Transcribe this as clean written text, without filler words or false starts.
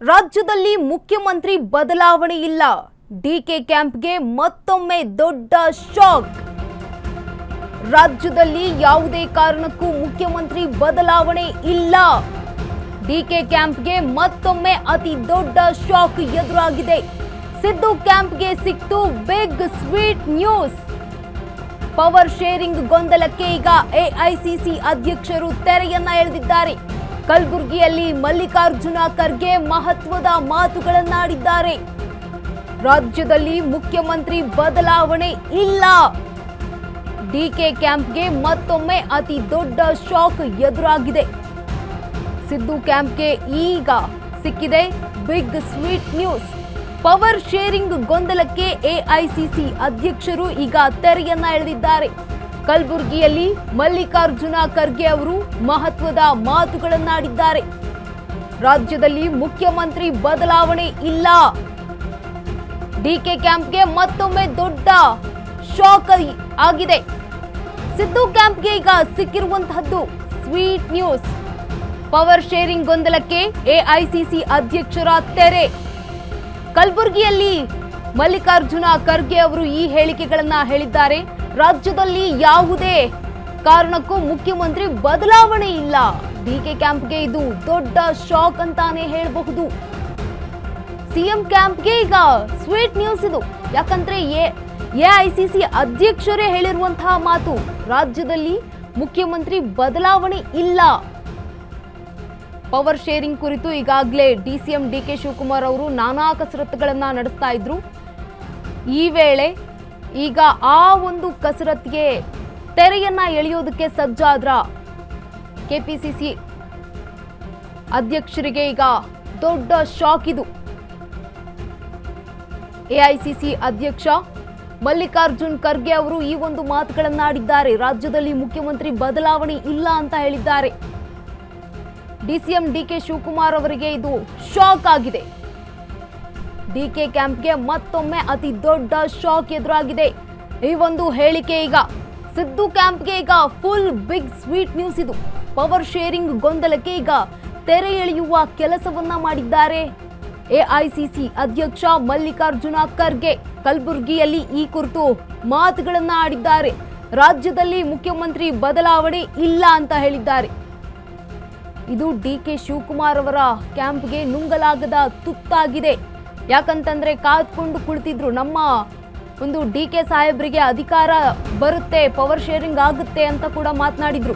ರಾಜ್ಯದಲ್ಲಿ ಮುಖ್ಯಮಂತ್ರಿ ಬದಲಾವಣೆ ಇಲ್ಲ. ಡಿಕೆ ಕ್ಯಾಂಪ್ಗೆ ಮತ್ತೊಮ್ಮೆ ದೊಡ್ಡ ಶಾಕ್. ರಾಜ್ಯದಲ್ಲಿ ಯಾವುದೇ ಕಾರಣಕ್ಕೂ ಮುಖ್ಯಮಂತ್ರಿ ಬದಲಾವಣೆ ಇಲ್ಲ. ಡಿಕೆ ಕ್ಯಾಂಪ್ಗೆ ಮತ್ತೊಮ್ಮೆ ಅತಿ ದೊಡ್ಡ ಶಾಕ್ ಎದುರಾಗಿದೆ. ಸಿದ್ದು ಕ್ಯಾಂಪ್ಗೆ ಸಿಕ್ತು big sweet news. Power sharing ಗೊಂದಲಕ್ಕೆ ಈಗ ಎಐಸಿಸಿ ಅಧ್ಯಕ್ಷರು ತೆರೆಯನ್ನ ಎಳೆದಿದ್ದಾರೆ. ಕಲಬುರಗಿಯಲ್ಲಿ ಮಲ್ಲಿಕಾರ್ಜುನ ಖರ್ಗೆ ಮಹತ್ವದ ಮಾತುಗಳನ್ನಾಡಿದ್ದಾರೆ. ರಾಜ್ಯದಲ್ಲಿ ಮುಖ್ಯಮಂತ್ರಿ ಬದಲಾವಣೆ ಇಲ್ಲ. ಡಿಕೆ ಕ್ಯಾಂಪ್ಗೆ ಮತ್ತೊಮ್ಮೆ ಅತಿ ದೊಡ್ಡ ಶಾಕ್ ಎದುರಾಗಿದೆ. ಸಿದ್ದು ಕ್ಯಾಂಪ್ಗೆ ಈಗ ಸಿಕ್ಕಿದೆ big sweet news. Power sharing ಗೊಂದಲಕ್ಕೆ ಎಐಸಿಸಿ ಅಧ್ಯಕ್ಷರು ಈಗ ತೆರೆಯನ್ನ ಎಳೆದಿದ್ದಾರೆ. ಕಲಬುರಗಿಯಲ್ಲಿ ಮಲ್ಲಿಕಾರ್ಜುನ ಖರ್ಗೆ ಅವರು ಮಹತ್ವದ ಮಾತುಗಳನ್ನಾಡಿದ್ದಾರೆ. ರಾಜ್ಯದಲ್ಲಿ ಮುಖ್ಯಮಂತ್ರಿ ಬದಲಾವಣೆ ಇಲ್ಲ. ಡಿಕೆ ಕ್ಯಾಂಪ್ಗೆ ಮತ್ತೊಮ್ಮೆ ದೊಡ್ಡ ಶಾಕ್ ಆಗಿದೆ. ಸಿದ್ದು ಕ್ಯಾಂಪ್ಗೆ ಈಗ ಸಿಕ್ಕಿರುವಂತಹದ್ದು ಸ್ವೀಟ್ ನ್ಯೂಸ್. ಪವರ್ ಶೇರಿಂಗ್ ಗೊಂದಲಕ್ಕೆ ಎಐಸಿಸಿ ಅಧ್ಯಕ್ಷರ ತೆರೆ. ಕಲಬುರಗಿಯಲ್ಲಿ ಮಲ್ಲಿಕಾರ್ಜುನ ಖರ್ಗೆ ಅವರು ಈ ಹೇಳಿಕೆಗಳನ್ನ ಹೇಳಿದ್ದಾರೆ. ರಾಜ್ಯದಲ್ಲಿ ಯಾವುದೇ ಕಾರಣಕ್ಕೂ ಮುಖ್ಯಮಂತ್ರಿ ಬದಲಾವಣೆ ಇಲ್ಲ. ಡಿಕೆ ಕ್ಯಾಂಪ್ಗೆ ಇದು ದೊಡ್ಡ ಶಾಕ್ ಅಂತಾನೆ ಹೇಳಬಹುದು. ಸಿಎಂ ಕ್ಯಾಂಪ್ಗೆ ಈಗ ಸ್ವೀಟ್ ನ್ಯೂಸ್ ಇದು. ಯಾಕಂದ್ರೆ ಎಐಸಿಸಿ ಅಧ್ಯಕ್ಷರೇ ಹೇಳಿರುವಂತಹ ಮಾತು, ರಾಜ್ಯದಲ್ಲಿ ಮುಖ್ಯಮಂತ್ರಿ ಬದಲಾವಣೆ ಇಲ್ಲ. ಪವರ್ ಶೇರಿಂಗ್ ಕುರಿತು ಈಗಾಗಲೇ ಡಿಸಿಎಂ ಡಿಕೆ ಶಿವಕುಮಾರ್ ಅವರು ನಾನಾ ಕಸರತ್ತುಗಳನ್ನ ನಡೆಸ್ತಾ ಇದ್ರು. ಈ ವೇಳೆ ಈಗ ಆ ಒಂದು ಕಸರತ್ತಿಗೆ ತೆರೆಯನ್ನ ಎಳೆಯೋದಕ್ಕೆ ಸಜ್ಜಾದ್ರ ಕೆಪಿಸಿಸಿ ಅಧ್ಯಕ್ಷರಿಗೆ ಈಗ ದೊಡ್ಡ ಶಾಕ್ ಇದು. ಎಐಸಿಸಿ ಅಧ್ಯಕ್ಷ ಮಲ್ಲಿಕಾರ್ಜುನ್ ಖರ್ಗೆ ಅವರು ಈ ಒಂದು ಮಾತುಗಳನ್ನಾಡಿದ್ದಾರೆ. ರಾಜ್ಯದಲ್ಲಿ ಮುಖ್ಯಮಂತ್ರಿ ಬದಲಾವಣೆ ಇಲ್ಲ ಅಂತ ಹೇಳಿದ್ದಾರೆ. ಡಿಸಿಎಂ ಡಿಕೆ ಶಿವಕುಮಾರ್ ಅವರಿಗೆ ಇದು ಶಾಕ್ ಆಗಿದೆ. ಡಿಕೆ ಕ್ಯಾಂಪ್ಗೆ ಮತ್ತೊಮ್ಮೆ ಅತಿ ದೊಡ್ಡ ಶಾಕ್ ಎದುರಾಗಿದೆ. ಈ ಒಂದು ಹೇಳಿಕೆ ಈಗ ಸಿದ್ದು ಕ್ಯಾಂಪ್ಗೆ ಈಗ ಫುಲ್ ಬಿಗ್ ಸ್ವೀಟ್ ನ್ಯೂಸ್ ಇದು. ಪವರ್ ಶೇರಿಂಗ್ ಗೊಂದಲಕ್ಕೆ ಈಗ ತೆರೆ ಎಳೆಯುವ ಕೆಲಸವನ್ನ ಮಾಡಿದ್ದಾರೆ ಎಐಸಿಸಿ ಅಧ್ಯಕ್ಷ ಮಲ್ಲಿಕಾರ್ಜುನ ಖರ್ಗೆ. ಕಲಬುರಗಿಯಲ್ಲಿ ಈ ಕುರಿತು ಮಾತುಗಳನ್ನ ಆಡಿದ್ದಾರೆ. ರಾಜ್ಯದಲ್ಲಿ ಮುಖ್ಯಮಂತ್ರಿ ಬದಲಾವಣೆ ಇಲ್ಲ ಅಂತ ಹೇಳಿದ್ದಾರೆ. ಇದು ಡಿಕೆ ಶಿವಕುಮಾರ್ ಅವರ ಕ್ಯಾಂಪ್ಗೆ ನುಂಗಲಾಗದ ತುತ್ತಾಗಿದೆ. ಯಾಕಂತಂದ್ರೆ ಕಾದ್ಕೊಂಡು ಕುಳಿತಿದ್ರು, ನಮ್ಮ ಒಂದು ಡಿಕೆ ಸಾಹೇಬ್ರಿಗೆ ಅಧಿಕಾರ ಬರುತ್ತೆ, ಪವರ್ ಶೇರಿಂಗ್ ಆಗುತ್ತೆ ಅಂತ ಕೂಡ ಮಾತನಾಡಿದ್ರು.